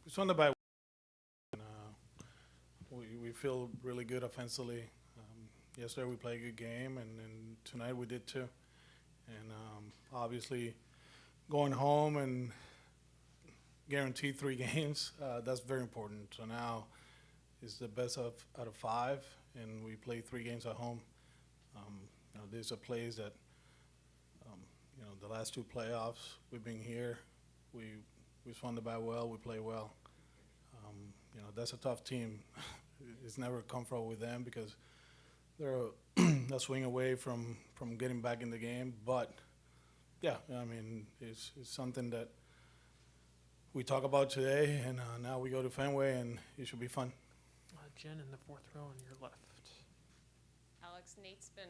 It's on the bye. And, we feel really good offensively. Yesterday we played a good game, and tonight we did too. And obviously, going home and guarantee 3 games, that's very important. So now it's the best out of 5, and we play 3 games at home. These are plays that, the last 2 playoffs we've been here, we responded by well, we play well. That's a tough team. It's never comfortable with them because they're a swing away from getting back in the game. But yeah, I mean, it's something that we talk about today, and now we go to Fenway, and it should be fun. Jen in the 4th row on your left. Alex, Nate's been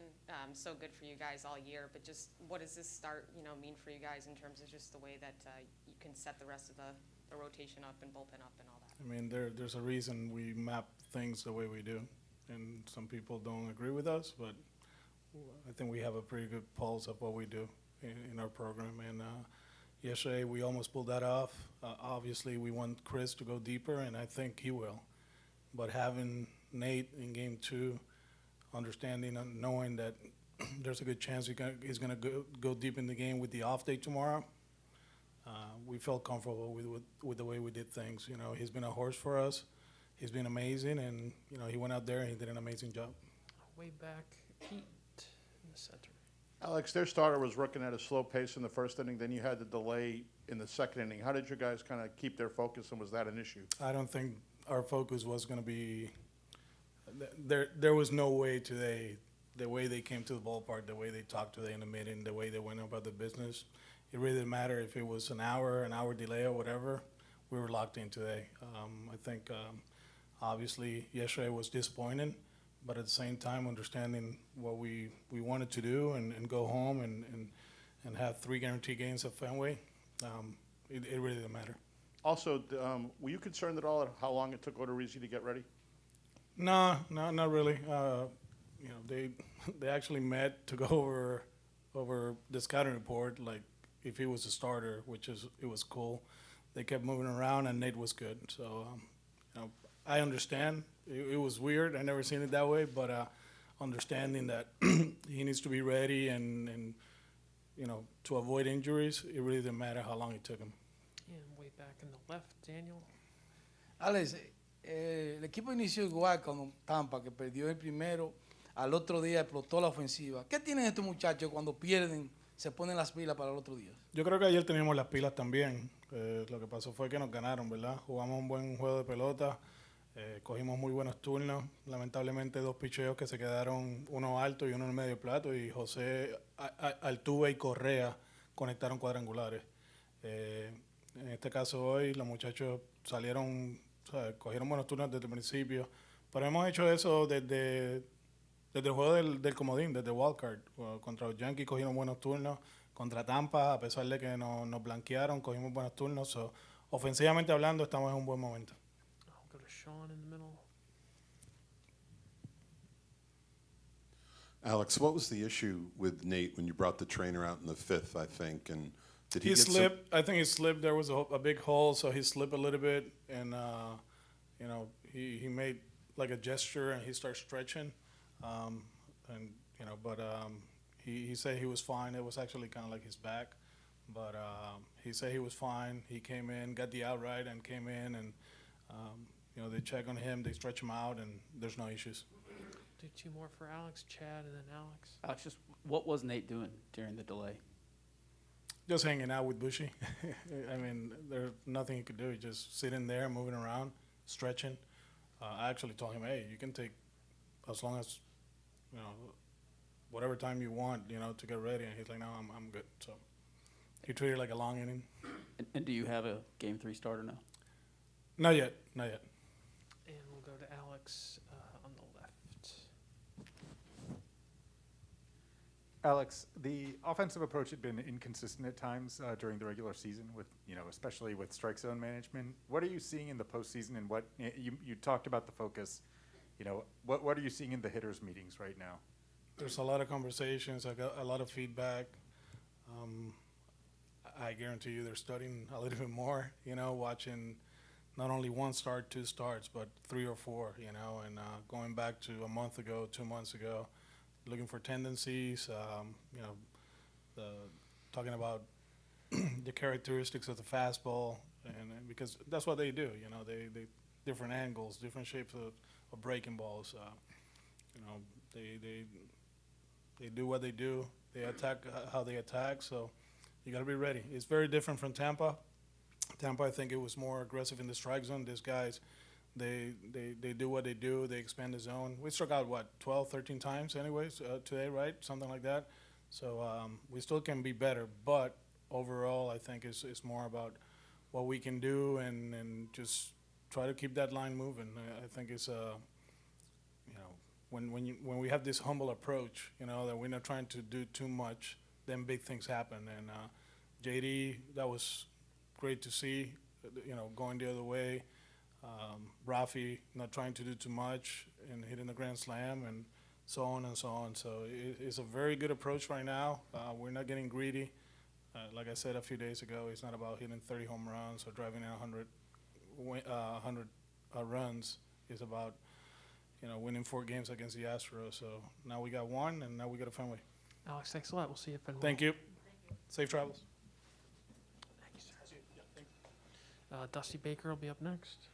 so good for you guys all year, but just what does this start, mean for you guys in terms of just the way that you can set the rest of the rotation up and bullpen up and all that? I mean, there's a reason we map things the way we do, and some people don't agree with us, but I think we have a pretty good pulse of what we do in our program. And yesterday we almost pulled that off. Obviously, we want Chris to go deeper, and I think he will. But having Nate in game 2, understanding and knowing that there's a good chance he's going to go deep in the game with the off day tomorrow, we felt comfortable with the way we did things. He's been a horse for us. He's been amazing, and he went out there and he did an amazing job. Way back, Pete in the center. Alex, their starter was working at a slow pace in the first inning. Then you had the delay in the second inning. How did you guys kind of keep their focus, and was that an issue? I don't think our focus was going to be there was no way today, the way they came to the ballpark, the way they talked today in the meeting, the way they went about the business. It really didn't matter if it was an hour delay or whatever. We were locked in today. I think obviously yesterday was disappointing, but at the same time understanding what we wanted to do and go home and have 3 guaranteed games at Fenway, it really didn't matter. Also, were you concerned at all at how long it took Odorizzi to get ready? No, not really. They actually met to go over the scouting report, like if he was a starter, it was cool. They kept moving around, and Nate was good. So, I understand. It was weird. I never seen it that way, but understanding that he needs to be ready and to avoid injuries, it really didn't matter how long it took him. And way back in the left, Daniel. Alex, el equipo inició igual con Tampa, que perdió el primero, al otro día explotó la ofensiva. ¿Qué tienen estos muchachos cuando pierden, se ponen las pilas para el otro día? Yo creo que ayer teníamos las pilas también. Lo que pasó fue que nos ganaron, ¿verdad? Jugamos un buen juego de pelota, cogimos muy buenos turnos. Lamentablemente 2 picheos que se quedaron, uno alto y uno en el medio plato, y José Altuve y Correa conectaron cuadrangulares. En este caso hoy los muchachos salieron, cogieron buenos turnos desde el principio, pero hemos hecho eso desde el juego del comodín, desde wildcard. Contra los Yankees cogieron buenos turnos, contra Tampa, a pesar de que nos blanquearon, cogimos buenos turnos. So, ofensivamente hablando, estamos en un buen momento. I'll go to Sean in the middle. Alex, what was the issue with Nate when you brought the trainer out in the 5th, I think, and did he He get slipped. I think he slipped. There was a big hole, so he slipped a little bit, and he made like a gesture, and he started stretching, but he said he was fine. It was actually kind of like his back, but he said he was fine. He came in, got the outright, and came in, and they check on him, they stretch him out, and there's no issues. Do 2 more for Alex, Chad, and then Alex. Alex, just what was Nate doing during the delay? Just hanging out with Bushy. I mean, there's nothing he could do. He just sitting there, moving around, stretching. I actually told him, hey, you can take as long as, whatever time you want, to get ready. And he's like, no, I'm good. So he treated it like a long inning. And do you have a Game 3 starter now? Not yet. And we'll go to Alex on the left. Alex, the offensive approach had been inconsistent at times during the regular season, with especially with strike zone management. What are you seeing in the postseason, and what you talked about the focus? What are you seeing in the hitters' meetings right now? There's a lot of conversations. I got a lot of feedback. I guarantee you they're studying a little bit more. Watching not only one start, two starts, but 3 or 4, you know, and going back to a month ago, 2 months ago, looking for tendencies, you know, talking about the characteristics of the fastball, and because that's what they do, you know, they different angles, different shapes of breaking balls, you know, they do what they do, they attack how they attack, so you got to be ready. It's very different from Tampa. Tampa, I think it was more aggressive in the strike zone. These guys, they do what they do. They expand the zone. We struck out, what, 12, 13 times anyways today, right? Something like that. So we still can be better. But overall, I think it's more about what we can do and just try to keep that line moving. I think it's, you know, when we have this humble approach, you know, that we're not trying to do too much, then big things happen. And JD, that was great to see, you know, going the other way. Rafi not trying to do too much and hitting the grand slam and so on and so on. So it's a very good approach right now. We're not getting greedy. Like I said a few days ago, it's not about hitting 30 home runs or driving in 100 runs. It's about, you know, winning 4 games against the Astros. So now we got 1, and now we got a Fenway. Alex, thanks a lot. We'll see you at Fenway. Thank you. Safe travels. Thank you, sir. Dusty Baker will be up next.